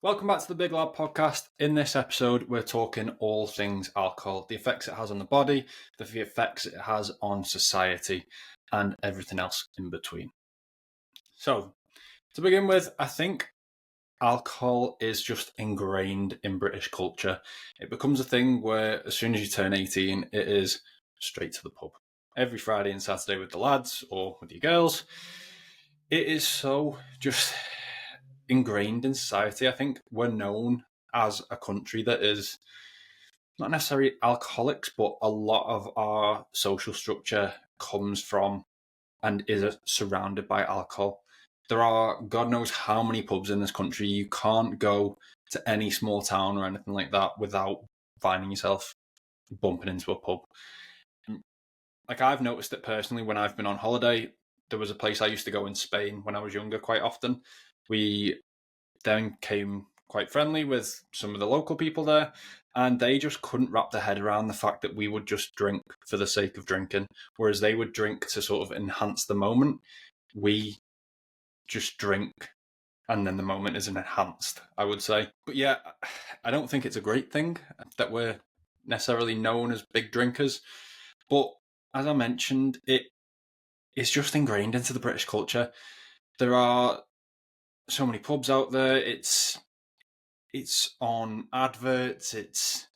Welcome back to the Big Lad Podcast. In this episode, we're talking all things alcohol, the effects it has on the body, the effects it has on society, and everything else in between. So, to begin with, I think alcohol is just ingrained in British culture. It becomes a thing where as soon as you turn 18, it is straight to the pub. Every Friday and Saturday with the lads or with your girls. It is so just ingrained in society. I think we're known as a country that is not necessarily alcoholics, but a lot of our social structure comes from and is surrounded by alcohol. There are God knows how many pubs in this country. You can't go to any small town or anything like that without finding yourself bumping into a pub. Like, I've noticed it personally when I've been on holiday. There was a place I used to go in Spain when I was younger quite often. We then came quite friendly with some of the local people there, and they just couldn't wrap their head around the fact that we would just drink for the sake of drinking, whereas they would drink to sort of enhance the moment. We just drink and then the moment is enhanced, I would say. But yeah, I don't think it's a great thing that we're necessarily known as big drinkers, but as I mentioned, it's just ingrained into the British culture. There are so many pubs out there. It's on adverts. It's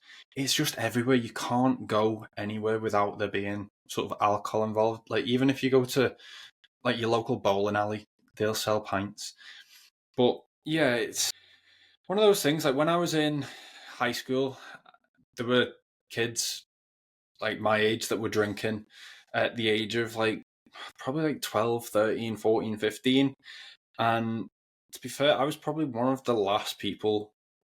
just everywhere. You can't go anywhere without there being sort of alcohol involved. Like, even if you go to like your local bowling alley, they'll sell pints. But yeah, it's one of those things. Like, when I was in high school, there were kids like my age that were drinking at the age of like probably like 12, 13, 14, 15. And to be fair, I was probably one of the last people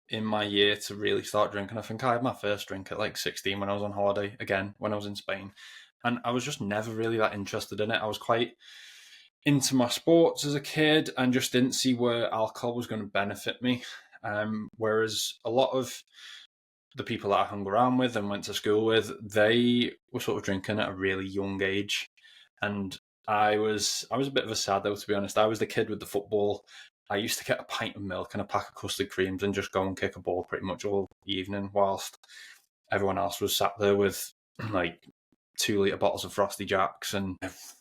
in my year to really start drinking. I think I had my first drink at like 16 when I was on holiday, again, when I was in Spain. And I was just never really that interested in it. I was quite into my sports as a kid and just didn't see where alcohol was going to benefit me. Whereas a lot of the people that I hung around with and went to school with, they were sort of drinking at a really young age. And I was a bit of a sad though, to be honest. I was the kid with the football. I used to get a pint of milk and a pack of custard creams and just go and kick a ball pretty much all evening, whilst everyone else was sat there with like 2 litre bottles of Frosty Jacks and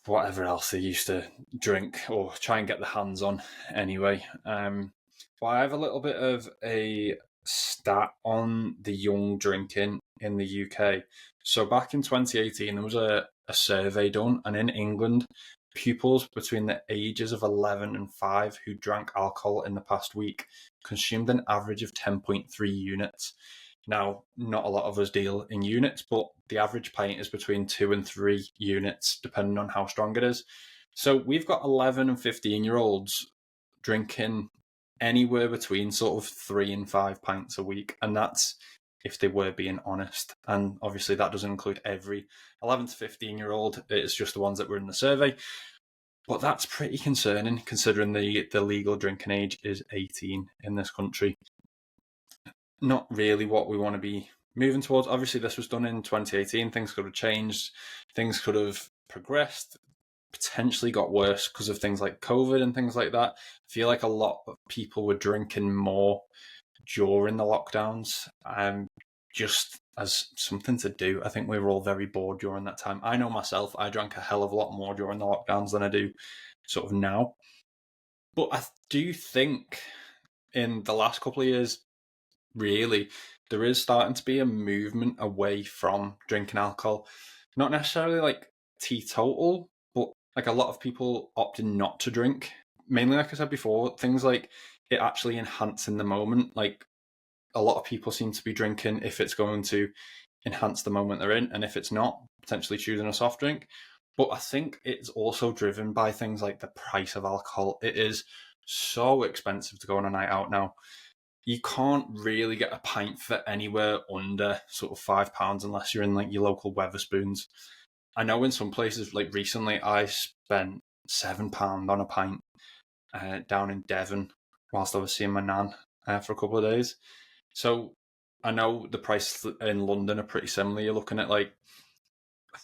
whatever else they used to drink or try and get their hands on anyway. But I have a little bit of a stat on the young drinking in the UK. So back in 2018, there was a survey done, and in England, pupils between the ages of 11 and 5 who drank alcohol in the past week consumed an average of 10.3 units. Now, not a lot of us deal in units, but the average pint is between 2 and 3 units, depending on how strong it is. So we've got 11 and 15-year-olds drinking anywhere between sort of 3 and 5 pints a week. And that's if they were being honest. And obviously that doesn't include every 11 to 15-year-old. It's just the ones that were in the survey. But that's pretty concerning, considering the legal drinking age is 18 in this country. Not really what we want to be moving towards. Obviously, this was done in 2018. Things could have changed. Things could have progressed, potentially got worse because of things like COVID and things like that. I feel like a lot of people were drinking more during the lockdowns, just as something to do. I think we were all very bored during that time. I know myself, I drank a hell of a lot more during the lockdowns than I do sort of now. But I do think in the last couple of years, really, there is starting to be a movement away from drinking alcohol. Not necessarily like teetotal, but like a lot of people opting not to drink. Mainly, like I said before, things like it actually enhancing the moment. Like, a lot of people seem to be drinking if it's going to enhance the moment they're in, and if it's not, potentially choosing a soft drink. But I think it's also driven by things like the price of alcohol. It is so expensive to go on a night out now. You can't really get a pint for anywhere under sort of £5 unless you're in like your local Weatherspoons. I know in some places, like recently, I spent £7 on a pint down in Devon whilst I was seeing my nan for a couple of days. So I know the prices in London are pretty similar. You're looking at like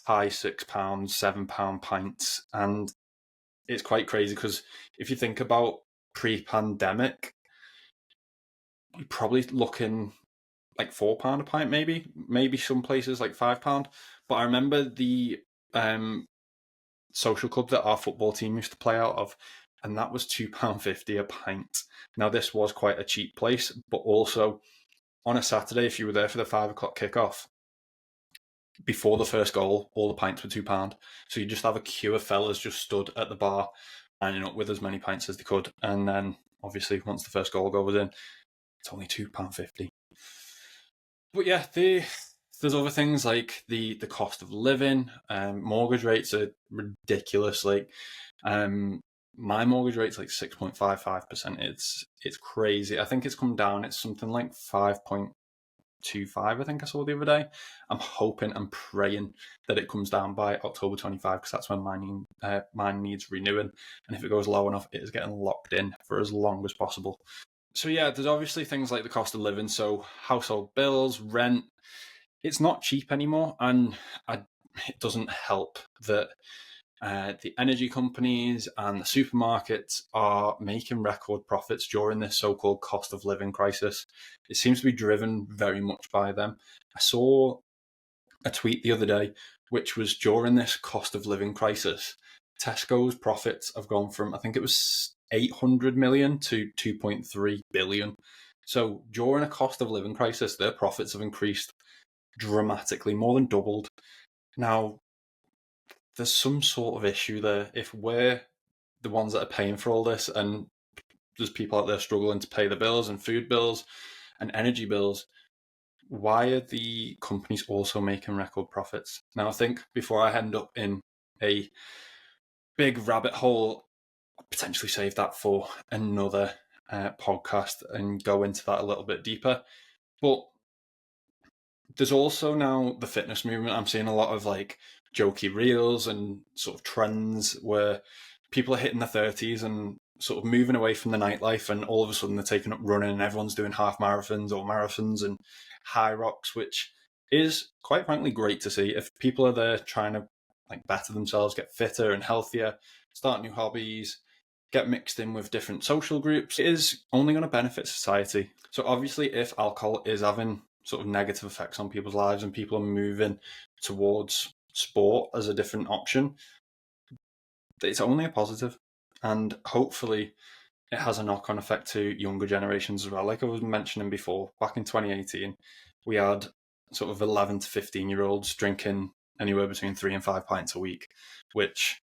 high £6, £7 pints, and it's quite crazy because if you think about pre-pandemic, you're probably looking like £4 a pint, maybe some places like £5. But I remember the social club that our football team used to play out of, and that was £2.50 a pint. Now, this was quite a cheap place, but also on a Saturday, if you were there for the 5 o'clock kickoff, before the first goal, all the pints were £2. So you just have a queue of fellas just stood at the bar, lining up with as many pints as they could. And then, obviously, once the first goal goes in, it's only £2.50. But yeah, there's other things like the cost of living. Mortgage rates are ridiculous. Like, my mortgage rate's like 6.55%. It's crazy. I think it's come down. It's something like 5.25, I think I saw the other day. I'm hoping and praying that it comes down by October 25, because that's when mine needs renewing. And if it goes low enough, it is getting locked in for as long as possible. So yeah, there's obviously things like the cost of living. So household bills, rent, it's not cheap anymore. And it doesn't help that the energy companies and the supermarkets are making record profits during this so-called cost of living crisis. It seems to be driven very much by them. I saw a tweet the other day, which was during this cost of living crisis, Tesco's profits have gone from, I think it was 800 million to 2.3 billion. So during a cost of living crisis, their profits have increased dramatically, more than doubled. Now, there's some sort of issue there. If we're the ones that are paying for all this, and there's people out there struggling to pay the bills and food bills and energy bills, why are the companies also making record profits? Now, I think before I end up in a big rabbit hole, I'll potentially save that for another podcast and go into that a little bit deeper. But there's also now the fitness movement. I'm seeing a lot of like jokey reels and sort of trends where people are hitting their 30s and sort of moving away from the nightlife, and all of a sudden they're taking up running and everyone's doing half marathons or marathons and high rocks, which is quite frankly great to see. If people are there trying to like better themselves, get fitter and healthier, start new hobbies, get mixed in with different social groups, it is only going to benefit society. So obviously, if alcohol is having sort of negative effects on people's lives and people are moving towards sport as a different option, it's only a positive. And hopefully it has a knock-on effect to younger generations as well. Like I was mentioning before, back in 2018, we had sort of 11 to 15-year-olds drinking anywhere between 3 and 5 pints a week, which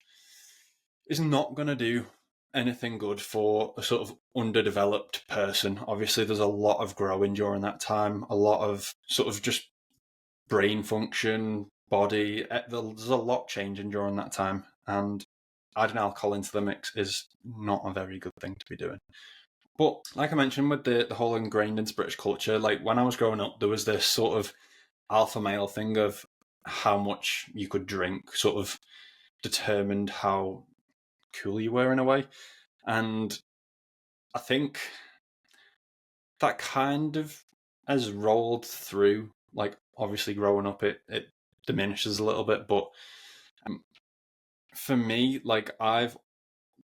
is not going to do anything good for a sort of underdeveloped person. Obviously, there's a lot of growing during that time, a lot of sort of just brain function, body. There's a lot changing during that time, and adding alcohol into the mix is not a very good thing to be doing. But like I mentioned, with the whole ingrained into British culture, like when I was growing up, there was this sort of alpha male thing of how much you could drink, sort of determined how cool you were in a way. And I think that kind of has rolled through. Like obviously growing up, it diminishes a little bit, but for me, like I've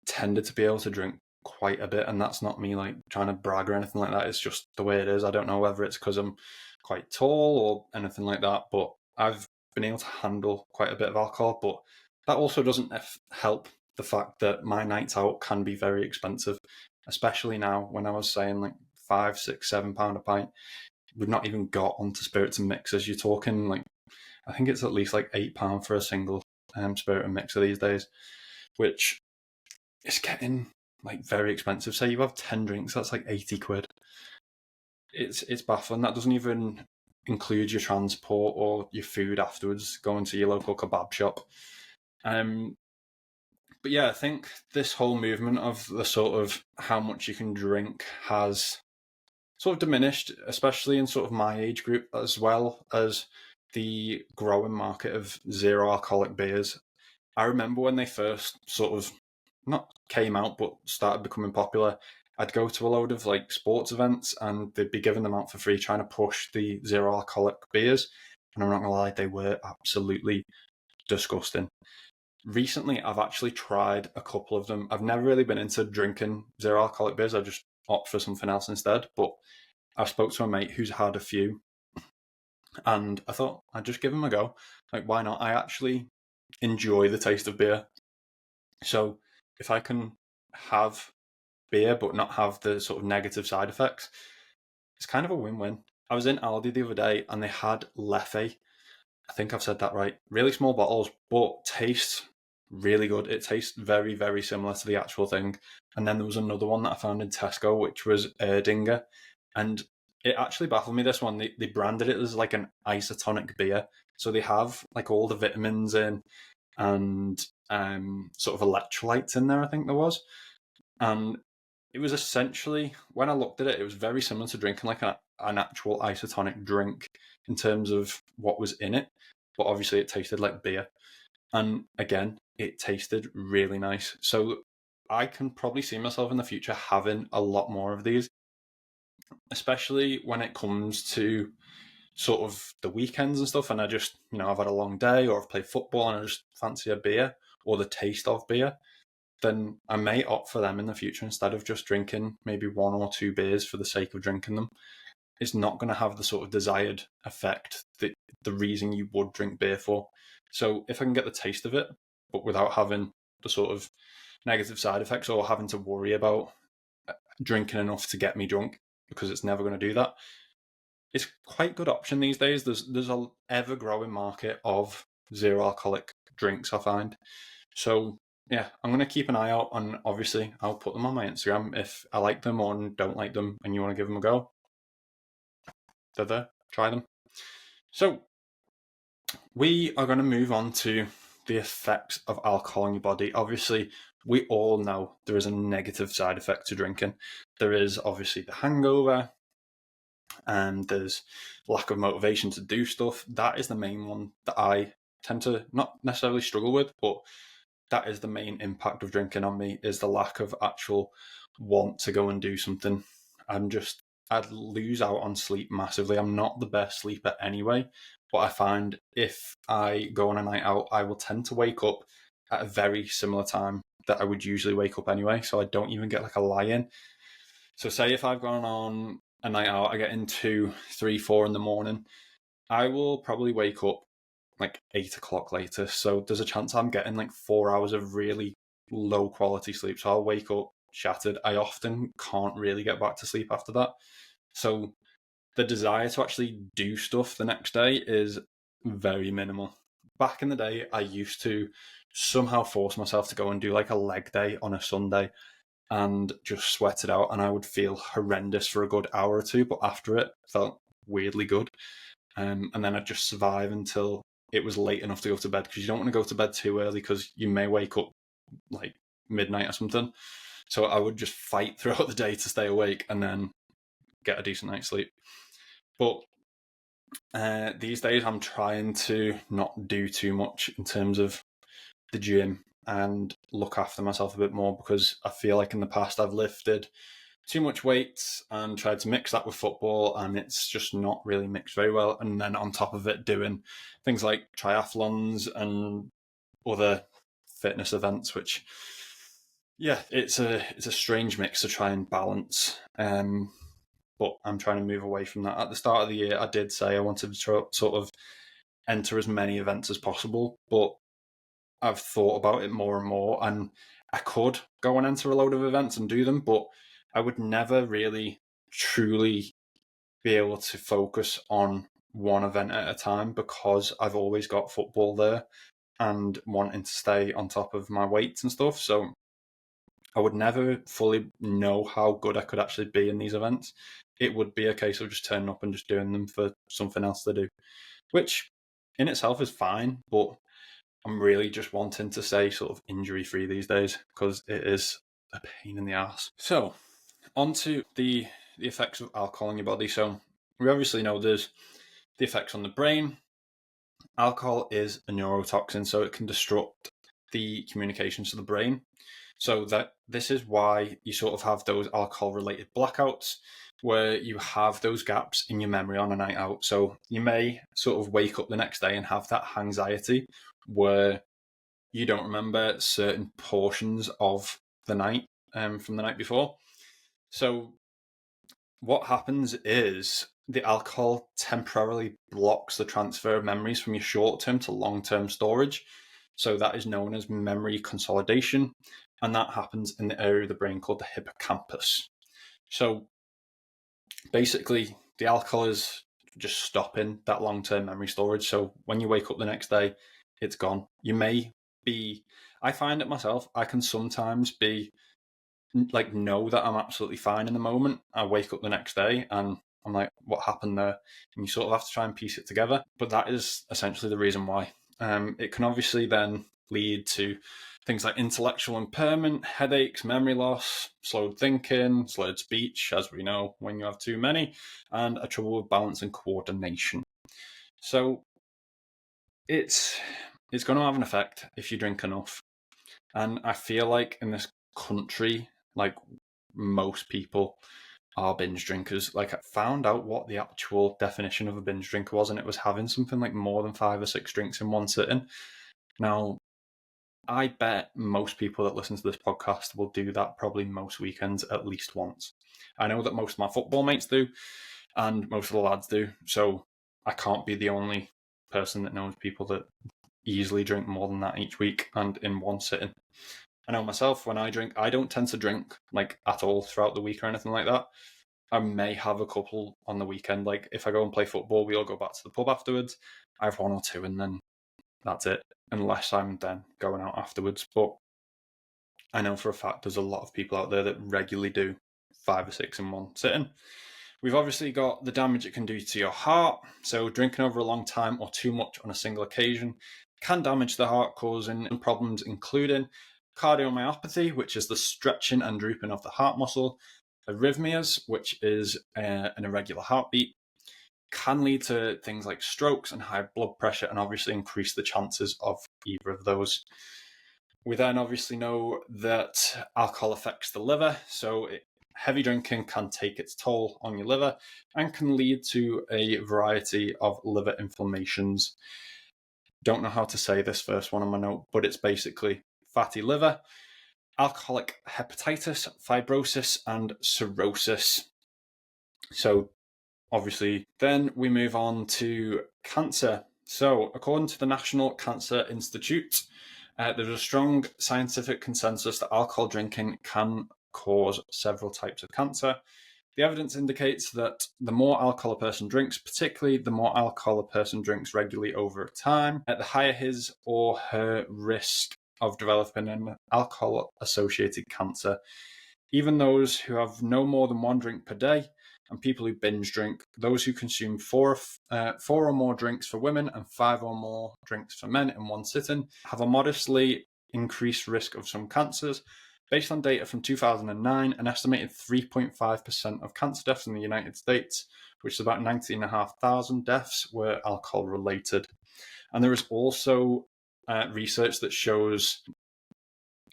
tended to be able to drink quite a bit, and that's not me like trying to brag or anything like that. It's just the way it is. I don't know whether it's because I'm quite tall or anything like that, but I've been able to handle quite a bit of alcohol. But that also doesn't help the fact that my nights out can be very expensive, especially now when I was saying like £5, £6, £7 a pint. We've not even got onto spirits and mixers. You're talking like, I think it's at least like £8 for a single spirit and mixer these days, which is getting like very expensive. Say you have 10 drinks, that's like 80 quid. It's baffling. That doesn't even include your transport or your food afterwards, going to your local kebab shop. But yeah, I think this whole movement of the sort of how much you can drink has sort of diminished, especially in sort of my age group, as well as the growing market of zero alcoholic beers. I remember when they first sort of not came out, but started becoming popular, I'd go to a load of like sports events and they'd be giving them out for free, trying to push the zero alcoholic beers. And I'm not gonna lie, they were absolutely disgusting. Recently, I've actually tried a couple of them. I've never really been into drinking zero alcoholic beers. I just opt for something else instead. But I spoke to a mate who's had a few, and I thought I'd just give them a go. Like, why not? I actually enjoy the taste of beer. So if I can have beer but not have the sort of negative side effects, it's kind of a win-win. I was in Aldi the other day and they had Leffe. I think I've said that right. Really small bottles, but tastes really good. It tastes very, very similar to the actual thing. And then there was another one that I found in Tesco, which was Erdinger. And it actually baffled me, this one. They branded it as like an isotonic beer. So they have like all the vitamins in and sort of electrolytes in there, I think there was. And it was essentially, when I looked at it, it was very similar to drinking like an actual isotonic drink in terms of what was in it. But obviously it tasted like beer. And again, it tasted really nice. So I can probably see myself in the future having a lot more of these, especially when it comes to sort of the weekends and stuff. And I just, I've had a long day or I've played football and I just fancy a beer or the taste of beer, then I may opt for them in the future instead of just drinking maybe 1 or 2 beers for the sake of drinking them. It's not going to have the sort of desired effect that the reason you would drink beer for. So if I can get the taste of it, but without having the sort of negative side effects or having to worry about drinking enough to get me drunk, because it's never going to do that, it's quite a good option these days. There's a ever growing market of zero alcoholic drinks, I find. So yeah, I'm going to keep an eye out, and obviously I'll put them on my Instagram if I like them or don't like them and you want to give them a go. They're there, try them. So we are going to move on to the effects of alcohol on your body. Obviously, we all know there is a negative side effect to drinking. There is obviously the hangover, and there's lack of motivation to do stuff. That is the main one that I tend to not necessarily struggle with, but that is the main impact of drinking on me, is the lack of actual want to go and do something. I'd lose out on sleep massively. I'm not the best sleeper anyway, but I find if I go on a night out, I will tend to wake up at a very similar time that I would usually wake up anyway, so I don't even get like a lie-in. So say if I've gone on a night out, I get in 2, 3, 4 in the morning, I will probably wake up like 8 o'clock later. So there's a chance I'm getting like 4 hours of really low quality sleep. So I'll wake up shattered. I often can't really get back to sleep after that. So the desire to actually do stuff the next day is very minimal. Back in the day, I used to somehow force myself to go and do like a leg day on a Sunday and just sweat it out, and I would feel horrendous for a good hour or two, but after it felt weirdly good. And then I'd just survive until it was late enough to go to bed, because you don't want to go to bed too early because you may wake up like midnight or something. So I would just fight throughout the day to stay awake and then get a decent night's sleep. But these days I'm trying to not do too much in terms of the gym and look after myself a bit more, because I feel like in the past I've lifted too much weight and tried to mix that with football, and it's just not really mixed very well. And then on top of it, doing things like triathlons and other fitness events, which, yeah, it's a strange mix to try and balance. But I'm trying to move away from that. At the start of the year, I did say I wanted to sort of enter as many events as possible, but I've thought about it more and more, and I could go and enter a load of events and do them, but I would never really truly be able to focus on one event at a time, because I've always got football there and wanting to stay on top of my weights and stuff. So I would never fully know how good I could actually be in these events. It would be a case of just turning up and just doing them for something else to do, which in itself is fine, but I'm really just wanting to stay sort of injury free these days, because it is a pain in the ass. So, on to the effects of alcohol on your body. So, we obviously know there's the effects on the brain. Alcohol is a neurotoxin, so it can disrupt the communications to the brain. So that this is why you sort of have those alcohol related blackouts, where you have those gaps in your memory on a night out. So you may sort of wake up the next day and have that anxiety where you don't remember certain portions of the night from the night before. So what happens is the alcohol temporarily blocks the transfer of memories from your short-term to long-term storage. So that is known as memory consolidation, and that happens in the area of the brain called the hippocampus. So basically, the alcohol is just stopping that long-term memory storage. So when you wake up the next day, it's gone. I find it myself, I can sometimes be like know that I'm absolutely fine in the moment. I wake up the next day and I'm like, what happened there? And you sort of have to try and piece it together. But that is essentially the reason why. It can obviously then lead to things like intellectual impairment, headaches, memory loss, slowed thinking, slurred speech, as we know when you have too many, and a trouble with balance and coordination. So it's going to have an effect if you drink enough. And I feel like in this country, like most people are binge drinkers. Like I found out what the actual definition of a binge drinker was, and it was having something like more than 5 or 6 drinks in one sitting. Now, I bet most people that listen to this podcast will do that probably most weekends at least once. I know that most of my football mates do, and most of the lads do. So I can't be the only person that knows people that easily drink more than that each week and in one sitting. I know myself, when I drink, I don't tend to drink like at all throughout the week or anything like that. I may have a couple on the weekend. Like if I go and play football, we all go back to the pub afterwards. I have one or two and then that's it, unless I'm then going out afterwards. But I know for a fact there's a lot of people out there that regularly do 5 or 6 in one sitting. We've obviously got the damage it can do to your heart. So drinking over a long time or too much on a single occasion can damage the heart, causing problems including cardiomyopathy, which is the stretching and drooping of the heart muscle, arrhythmias, which is an irregular heartbeat, can lead to things like strokes and high blood pressure, and obviously increase the chances of either of those. We then obviously know that alcohol affects the liver, so heavy drinking can take its toll on your liver and can lead to a variety of liver inflammations. Don't know how to say this first one on my note, but it's basically fatty liver, alcoholic hepatitis, fibrosis, and cirrhosis. So obviously, then we move on to cancer. So according to the National Cancer Institute, there's a strong scientific consensus that alcohol drinking can cause several types of cancer. The evidence indicates that the more alcohol a person drinks, particularly the more alcohol a person drinks regularly over time, the higher his or her risk of developing an alcohol-associated cancer. Even those who have no more than 1 drink per day, and people who binge drink, those who consume four or more drinks for women and 5 or more drinks for men in one sitting, have a modestly increased risk of some cancers. Based on data from 2009, an estimated 3.5% of cancer deaths in the United States, which is about 19,500 deaths, were alcohol related. And there is also research that shows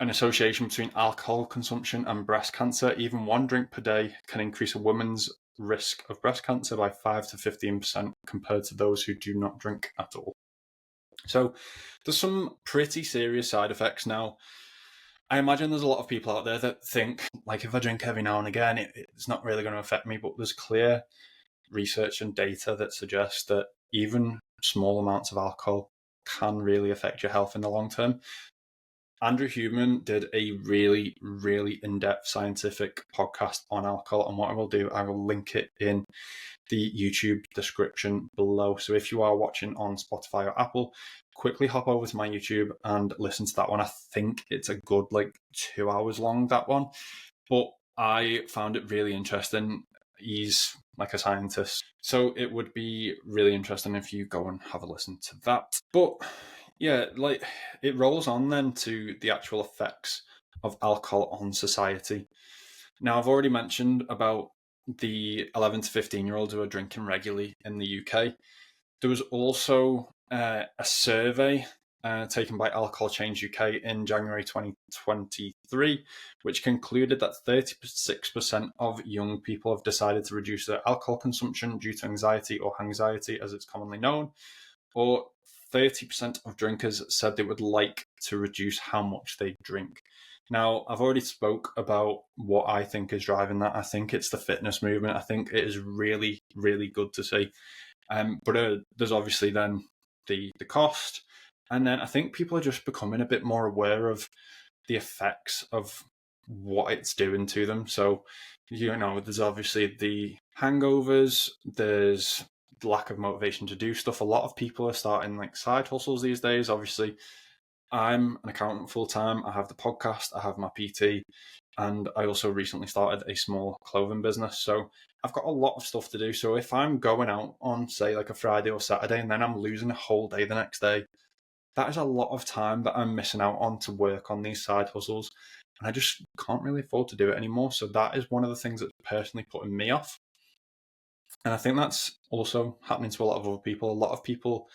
an association between alcohol consumption and breast cancer. Even 1 drink per day can increase a woman's risk of breast cancer by 5 to 15% compared to those who do not drink at all. So there's some pretty serious side effects now. I imagine there's a lot of people out there that think, like, if I drink every now and again, it's not really going to affect me. But there's clear research and data that suggests that even small amounts of alcohol can really affect your health in the long term. Andrew Huberman did a really, really in-depth scientific podcast on alcohol, and what I will do, I will link it in the YouTube description below. So if you are watching on Spotify or Apple, quickly hop over to my YouTube and listen to that one. I think it's a good 2 hours long, that one, but I found it really interesting. He's like a scientist, so it would be really interesting if you go and have a listen to that. But yeah, it rolls on then to the actual effects of alcohol on society. Now, I've already mentioned about the 11 to 15-year-olds who are drinking regularly in the UK. There was also a survey taken by Alcohol Change UK in January 2023, which concluded that 36% of young people have decided to reduce their alcohol consumption due to anxiety or anxiety, as it's commonly known, or 30% of drinkers said they would like to reduce how much they drink. Now, I've already spoke about what I think is driving that. I think it's the fitness movement. I think it is really, really good to see. But there's obviously then the cost. And then I think people are just becoming a bit more aware of the effects of what it's doing to them. So, there's obviously the hangovers, there's the lack of motivation to do stuff. A lot of people are starting like side hustles these days. Obviously, I'm an accountant full time. I have the podcast, I have my PT, and I also recently started a small clothing business. So I've got a lot of stuff to do. So if I'm going out on, say, like a Friday or Saturday, and then I'm losing a whole day the next day, that is a lot of time that I'm missing out on to work on these side hustles. And I just can't really afford to do it anymore. So that is one of the things that's personally putting me off. And I think that's also happening to a lot of other people. A lot of people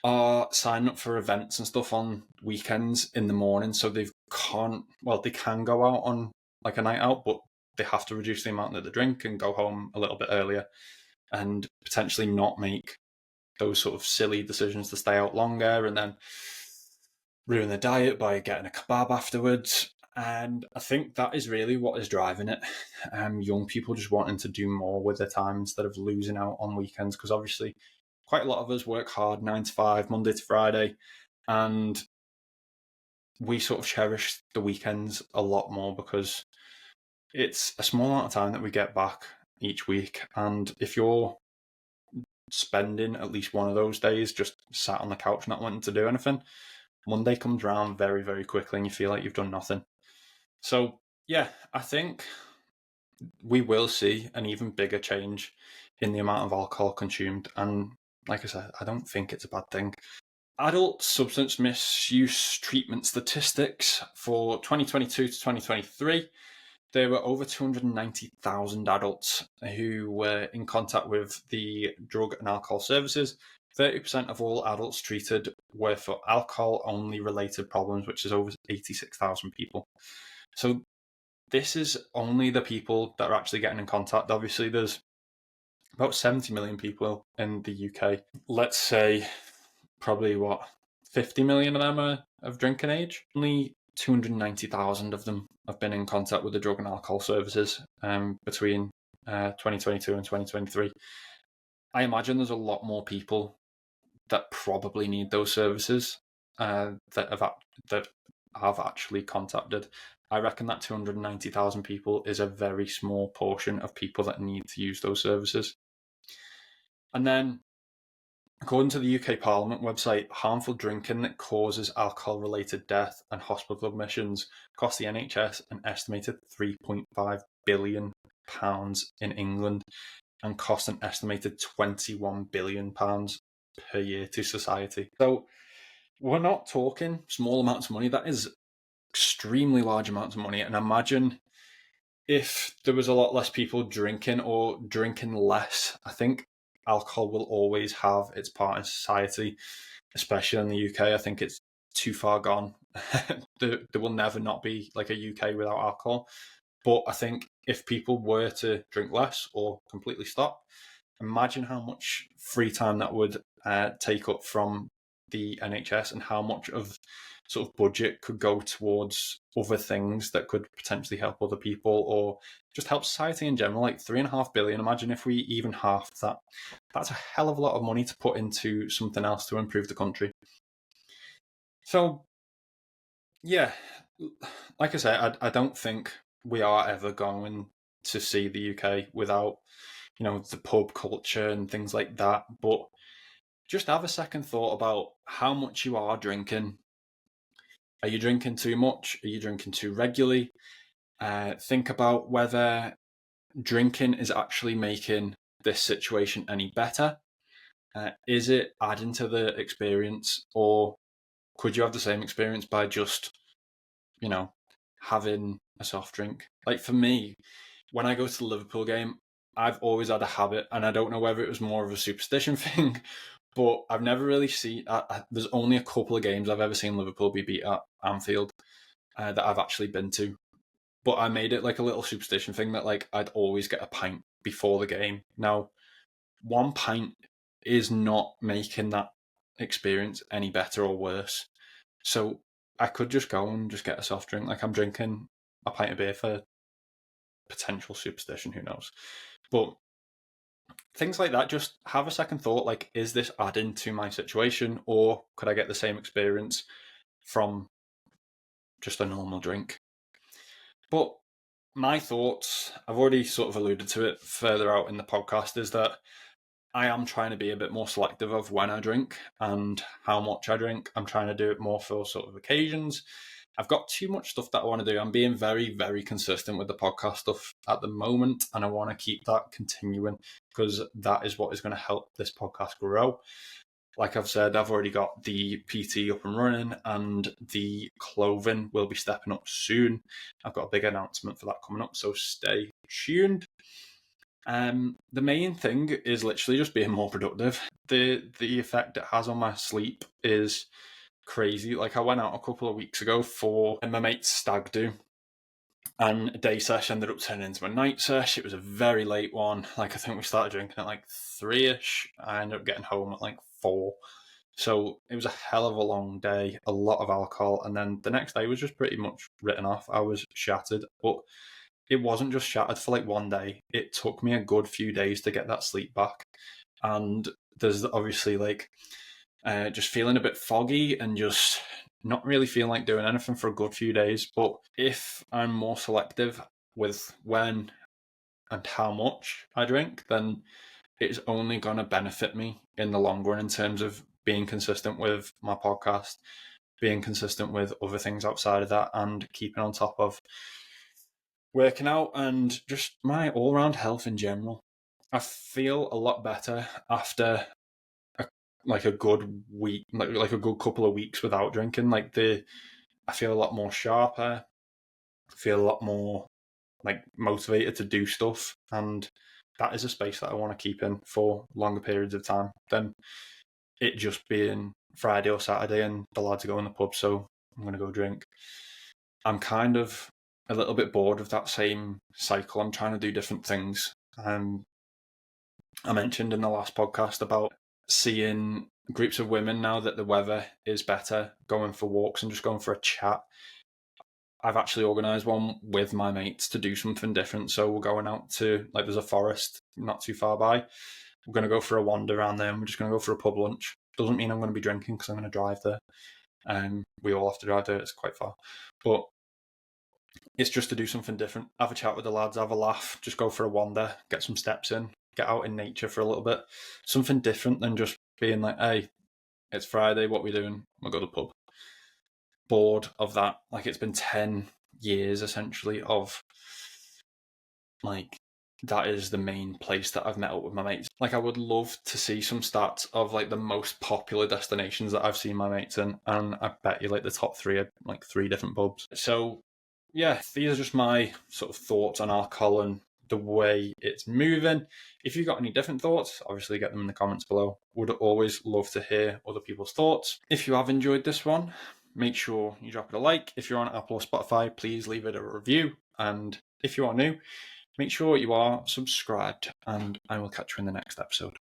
are signing up for events and stuff on weekends in the morning, so they can go out on like a night out, but they have to reduce the amount that they drink and go home a little bit earlier and potentially not make those sort of silly decisions to stay out longer and then ruin the diet by getting a kebab afterwards. And I think that is really what is driving it. Young people just wanting to do more with their time instead of losing out on weekends, because obviously quite a lot of us work hard 9 to 5, Monday to Friday, and we sort of cherish the weekends a lot more because it's a small amount of time that we get back each week. And if you're spending at least one of those days just sat on the couch not wanting to do anything, Monday comes around very, very quickly and you feel like you've done nothing. So, yeah, I think we will see an even bigger change in the amount of alcohol consumed. And like I said, I don't think it's a bad thing. Adult substance misuse treatment statistics for 2022 to 2023. There were over 290,000 adults who were in contact with the drug and alcohol services. 30% of all adults treated were for alcohol-only related problems, which is over 86,000 people. So this is only the people that are actually getting in contact. Obviously, there's about 70 million people in the UK. Let's say probably 50 million of them are of drinking age. Only 290,000 of them have been in contact with the drug and alcohol services between 2022 and 2023. I imagine there's a lot more people that probably need those services that have actually contacted. I reckon that 290,000 people is a very small portion of people that need to use those services. And then, according to the UK Parliament website, harmful drinking that causes alcohol-related death and hospital admissions cost the NHS an estimated £3.5 billion in England and cost an estimated £21 billion per year to society. So we're not talking small amounts of money. That is extremely large amounts of money. And imagine if there was a lot less people drinking or drinking less. I think alcohol will always have its part in society, especially in the UK. I think it's too far gone. There will never not be like a UK without alcohol. But I think if people were to drink less or completely stop, imagine how much free time that would take up from the NHS and how much of sort of budget could go towards other things that could potentially help other people or just help society in general. Like 3.5 billion. Imagine if we even halved that. That's a hell of a lot of money to put into something else to improve the country. So, yeah, like I say, I don't think we are ever going to see the UK without, the pub culture and things like that. But just have a second thought about how much you are drinking. Are you drinking too much? Are you drinking too regularly? Think about whether drinking is actually making this situation any better. Is it adding to the experience, or could you have the same experience by just, having a soft drink? Like for me, when I go to the Liverpool game, I've always had a habit, and I don't know whether it was more of a superstition thing, but I've never really seen. There's only a couple of games I've ever seen Liverpool be beat at Anfield that I've actually been to. But I made it like a little superstition thing that like I'd always get a pint before the game. Now, one pint is not making that experience any better or worse. So I could just go and just get a soft drink. Like, I'm drinking a pint of beer for potential superstition, who knows? But things like that, just have a second thought, like, is this adding to my situation, or could I get the same experience from just a normal drink? But my thoughts, I've already sort of alluded to it further out in the podcast, is that I am trying to be a bit more selective of when I drink and how much I drink. I'm trying to do it more for sort of occasions. I've got too much stuff that I want to do. I'm being very, very consistent with the podcast stuff at the moment, and I want to keep that continuing because that is what is going to help this podcast grow. Like I've said, I've already got the PT up and running, and the clothing will be stepping up soon. I've got a big announcement for that coming up, so stay tuned. The main thing is literally just being more productive. The effect it has on my sleep is crazy. Like, I went out a couple of weeks ago for my mate's stag do, and a day session ended up turning into a night sesh. It was a very late one. Like, I think we started drinking at like 3ish. I ended up getting home at like 4. So it was a hell of a long day, a lot of alcohol, and then the next day was just pretty much written off. I was shattered, but it wasn't just shattered for like one day. It took me a good few days to get that sleep back. And there's obviously like just feeling a bit foggy and just not really feeling like doing anything for a good few days. But if I'm more selective with when and how much I drink, then it's only going to benefit me in the long run in terms of being consistent with my podcast, being consistent with other things outside of that, and keeping on top of working out and just my all-round health in general. I feel a lot better after a good week, like a good couple of weeks without drinking. I feel a lot more sharper, feel a lot more like motivated to do stuff, and that is a space that I want to keep in for longer periods of time than it just being Friday or Saturday and the lads are going to the pub, so I'm going to go drink. I'm kind of a little bit bored of that same cycle. I'm trying to do different things. I mentioned in the last podcast about seeing groups of women now that the weather is better, going for walks and just going for a chat. I've actually organised one with my mates to do something different. So we're going out to, like, there's a forest not too far by. We're going to go for a wander around there, and we're just going to go for a pub lunch. Doesn't mean I'm going to be drinking because I'm going to drive there. We all have to drive there, it's quite far. But it's just to do something different. Have a chat with the lads, have a laugh, just go for a wander, get some steps in, get out in nature for a little bit. Something different than just being like, hey, it's Friday, what are we doing? We'll go to the pub. Bored of that. Like, it's been 10 years essentially of like, that is the main place that I've met up with my mates. Like, I would love to see some stats of like the most popular destinations that I've seen my mates in, and I bet you like the top 3 are like 3 different pubs. So yeah, these are just my sort of thoughts on alcohol and the way it's moving. If you've got any different thoughts, obviously get them in the comments below. Would always love to hear other people's thoughts. If you have enjoyed this one, make sure you drop it a like. If you're on Apple or Spotify, please leave it a review. And if you are new, make sure you are subscribed, and I will catch you in the next episode.